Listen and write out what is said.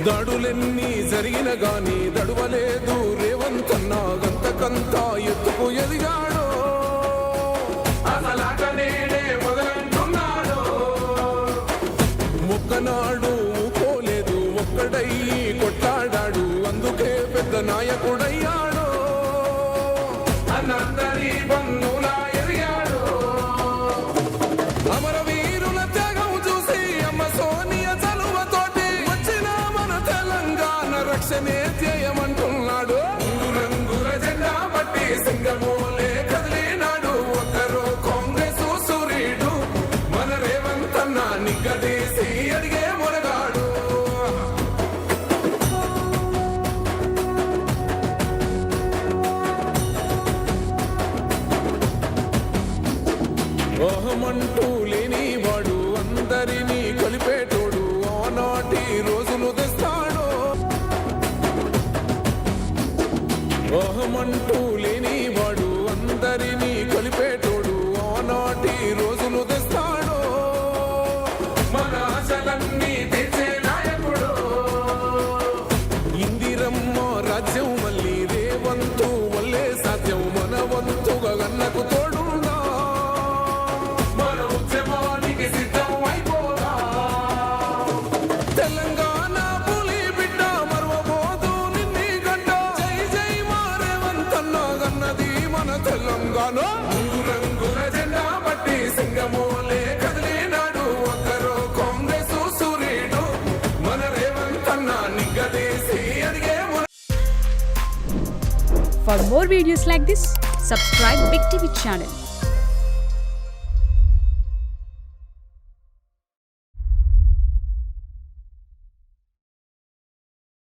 దాడులెన్ని జరిగిన గాని దడువలేదు రేవంతన్న గంతకంతా ఎత్తుకు ఎదిగాడు అసలాట నేనే మొదలంటున్నాడు మొక్కనాడు పోలేదు ఒక్కడయ్యి కొట్లాడాడు అందుకే పెద్ద నాయకుడయ్యాడు అన్నందరి బంధువులా ఎదిగాడు అమరవీరుల త్యాగం చూసి అమ్మ సోనియా చలువతోటి వచ్చిన మన తెలంగాణ రక్షణే చేయమంటున్నాడు రంగుల జెండా పట్టి సింగమోలే కదిలినాడు ఒకరు కాంగ్రెస్ సూర్యుడు మన రేవంతన్న నిగ్గదీసి అడిగే మొరగాడు ఓహమంటూ లేని వాడు అందరినీ కలిపేటోడు ఆనాటి రోజులు తెస్తాడు ఓహమంటూ లేని వాడు అందరినీ కలిపేటోడు ఆనాటి రోజులు తెస్తాడు మన ఆశలన్నీ తెచ్చే నాయకుడు ఇందిరమ్మ రాజ్యం మళ్ళీ రేవంతు వల్లే సాధ్యం మన వంతుగా గన్నకు తోడుందా మన ఉద్యమానికి సిద్ధం అయిపోదా తెలంగాణ పులి బిడ్డ మరవబోదు నిన్ని గడ్డ జై జై మా రేవంతన్న గన్నది మన తెలంగాణ రంగుల జెండా పట్టి సింగమోలే కదిలినాడు ఒకరు కాంగ్రెస్ సూర్యుడు మన రేవంతన్న నిగ్గదీసి అడిగే For more videos like this, subscribe Big TV channel.